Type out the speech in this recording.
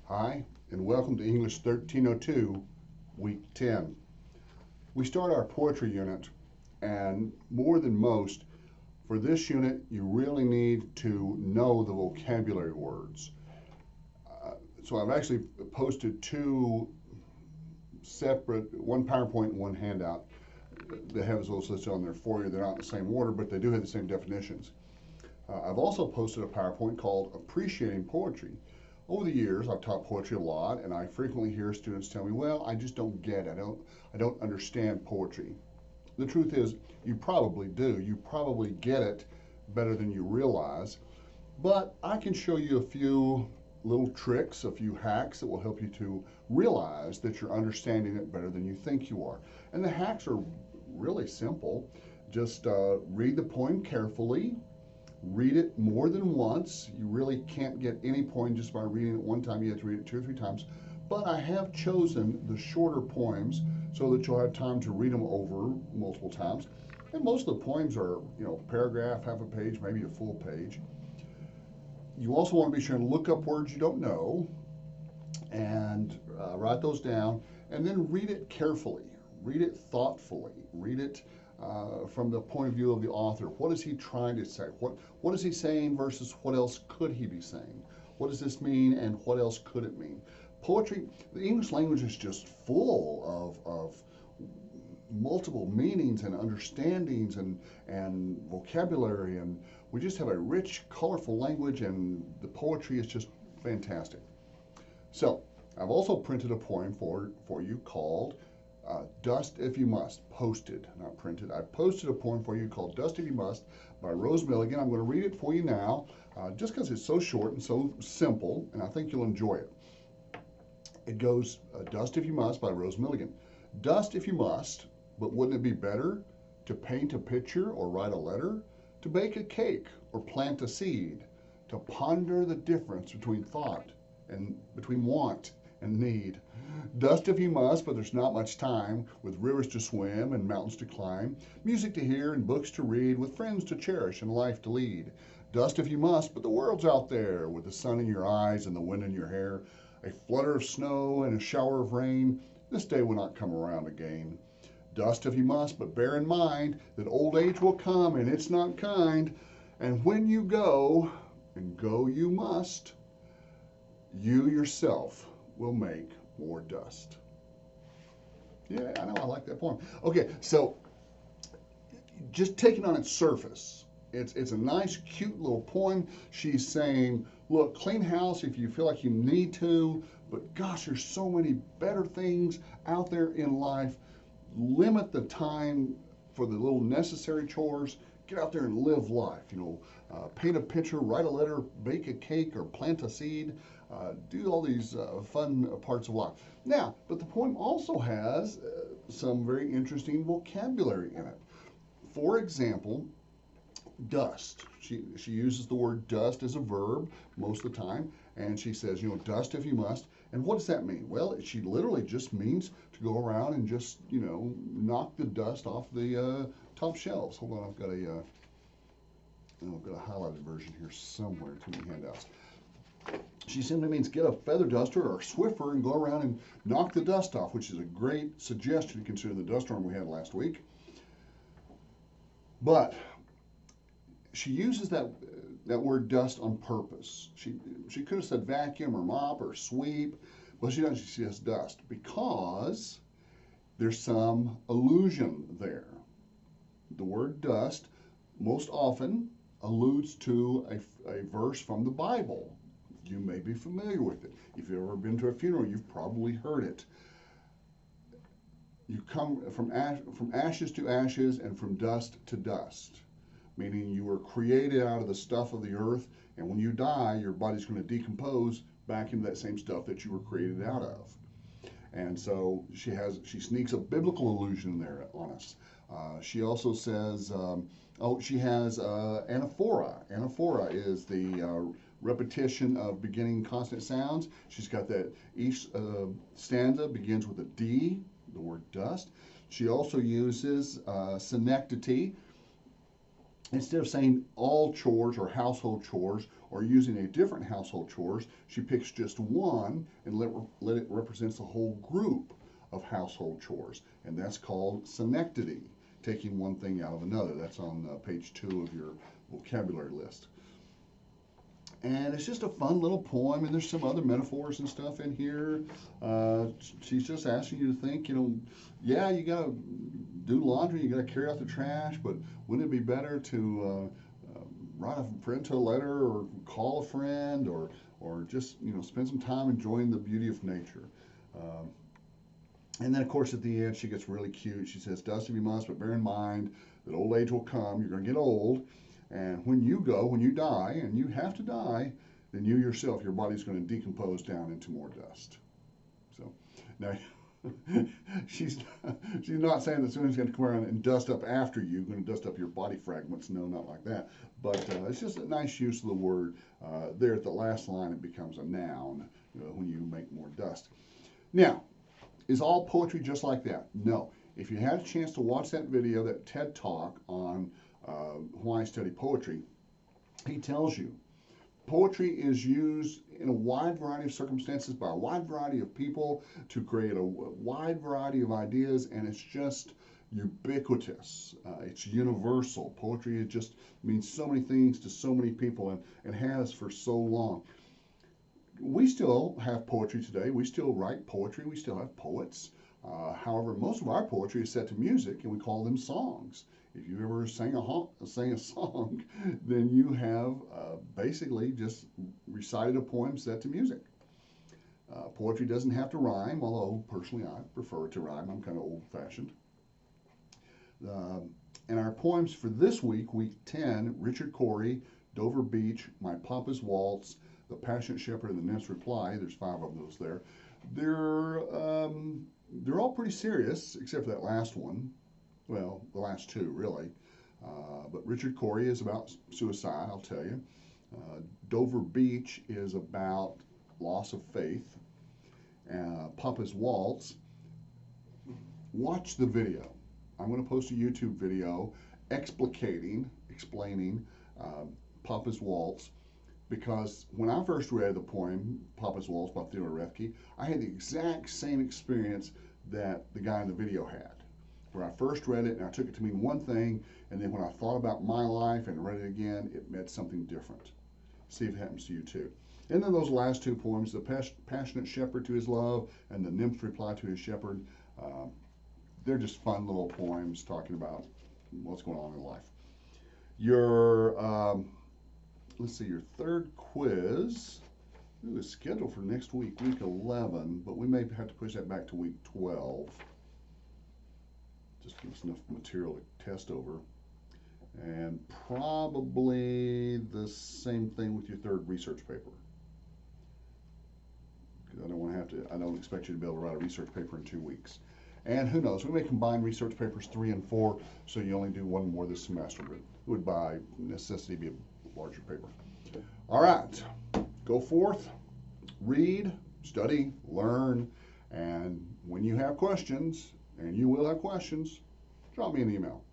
Hi, and welcome to English 1302, Week 10. We start our poetry unit, and more than most, for this unit, you really need to know the vocabulary words. So I've actually posted two separate, one PowerPoint and one handout that have those listed on there for you. They're not in the same order, but they do have the same definitions. I've also posted a PowerPoint called Appreciating Poetry. Over the years, I've taught poetry a lot, and I frequently hear students tell me, well, I just don't get it. I don't understand poetry. The truth is, you probably do. You probably get it better than you realize. But I can show you a few little tricks, a few hacks that will help you to realize that you're understanding it better than you think you are. And the hacks are really simple. Just read the poem carefully. Read it more than once. You really can't get any poem just by reading it one time. You have to read it 2 or 3 times. But I have chosen the shorter poems so that you'll have time to read them over multiple times. And most of the poems are, paragraph, half a page, maybe a full page. You also want to be sure to look up words you don't know and write those down, and then read it carefully. Read it thoughtfully. Read it from the point of view of the author. What is he trying to say? What is he saying versus what else could he be saying? What does this mean and what else could it mean? Poetry, the English language is just full of multiple meanings and understandings and vocabulary, and we just have a rich, colorful language, and the poetry is just fantastic. So I've also printed a poem for you called Dust If You Must, posted, not printed. I posted a poem for you called Dust If You Must by Rose Milligan. I'm going to read it for you now, just because it's so short and so simple, and I think you'll enjoy it. It goes, Dust If You Must by Rose Milligan. Dust if you must, but wouldn't it be better to paint a picture or write a letter, to bake a cake or plant a seed, to ponder the difference between thought and between want and need? Dust if you must, but there's not much time, with rivers to swim and mountains to climb, music to hear and books to read, with friends to cherish and life to lead. Dust if you must, but the world's out there, with the sun in your eyes and the wind in your hair, a flutter of snow and a shower of rain. This day will not come around again. Dust if you must, but bear in mind that old age will come and it's not kind. And when you go, and go you must, you yourself will make more dust. Yeah, I know, I like that poem. Okay, so just taking on its surface, it's a nice, cute little poem. She's saying, look, clean house if you feel like you need to, but gosh, there's so many better things out there in life. Limit the time for the little necessary chores. Get out there and live life. Paint a picture, write a letter, bake a cake, or plant a seed. Do all these fun parts of life. Now, but the poem also has some very interesting vocabulary in it. For example, dust. She uses the word dust as a verb most of the time, and she says, dust if you must. And what does that mean? Well, she literally just means to go around and just, knock the dust off the top shelves. Hold on, I've got a highlighted version here somewhere. Too many handouts. She simply means get a feather duster or a Swiffer and go around and knock the dust off, which is a great suggestion considering the dust storm we had last week. But she uses that word dust on purpose. She could have said vacuum or mop or sweep. Well, she doesn't. She says dust because there's some allusion there. The word dust most often alludes to a verse from the Bible. You may be familiar with it. If you've ever been to a funeral, you've probably heard it. You come from ashes to ashes and from dust to dust, meaning you were created out of the stuff of the earth, and when you die, your body's going to decompose back into that same stuff that you were created out of. And so she sneaks a biblical allusion there on us. She also says, she has anaphora. Anaphora is the repetition of beginning consonant sounds. She's got that each stanza begins with a D, the word dust. She also uses synecdoche. Instead of saying all chores or household chores or using a different household chores, she picks just one and let it represents the whole group of household chores, and that's called synecdoche, taking one thing out of another. That's on page 2 of your vocabulary list. And it's just a fun little poem, and there's some other metaphors and stuff in here. She's just asking you to think, yeah, you got to do laundry, you got to carry out the trash, but wouldn't it be better to write a friend to a letter, or call a friend, or just spend some time enjoying the beauty of nature. And then, of course, at the end, she gets really cute. She says, "Dust if you must, but bear in mind that old age will come. You're going to get old. And when you die, and you have to die, then you yourself, your body's going to decompose down into more dust." So now, she's not saying that someone's going to come around and dust up after you, going to dust up your body fragments. No, not like that. But it's just a nice use of the word. There at the last line, it becomes a noun when you make more dust. Now, is all poetry just like that? No. If you had a chance to watch that video, that TED Talk on why I study poetry, he tells you poetry is used in a wide variety of circumstances by a wide variety of people to create a wide variety of ideas, and it's just ubiquitous. It's universal. Poetry, it just means so many things to so many people, and has for so long. We still have poetry today. We still write poetry. We still have poets. However, most of our poetry is set to music, and we call them songs. If you've ever sang a song, then you have basically just recited a poem set to music. Poetry doesn't have to rhyme, although personally I prefer it to rhyme. I'm kind of old-fashioned. And our poems for this week, week 10, Richard Cory, Dover Beach, My Papa's Waltz, The Passionate Shepherd, and The Nymph's Reply. There's 5 of those there. They're all pretty serious, except for that last one. Well, the last 2, really. But Richard Cory is about suicide, I'll tell you. Dover Beach is about loss of faith. Papa's Waltz. Watch the video. I'm going to post a YouTube video explaining Papa's Waltz, because when I first read the poem, Papa's Waltz by Theodore Roethke, I had the exact same experience that the guy in the video had. Where I first read it and I took it to mean one thing, and then when I thought about my life and read it again, it meant something different. See if it happens to you too. And then those last 2 poems, The Passionate Shepherd to His Love and The Nymph's Reply to His Shepherd, they're just fun little poems talking about what's going on in life. Your, let's see, your third quiz is scheduled for next week, week 11, but we may have to push that back to week 12. Just give us enough material to test over. And probably the same thing with your third research paper. Because I don't expect you to be able to write a research paper in 2 weeks. And who knows, we may combine research papers 3 and 4, so you only do 1 more this semester, but it would by necessity be a larger paper. All right, go forth, read, study, learn, and when you have questions, and you will have questions, drop me an email.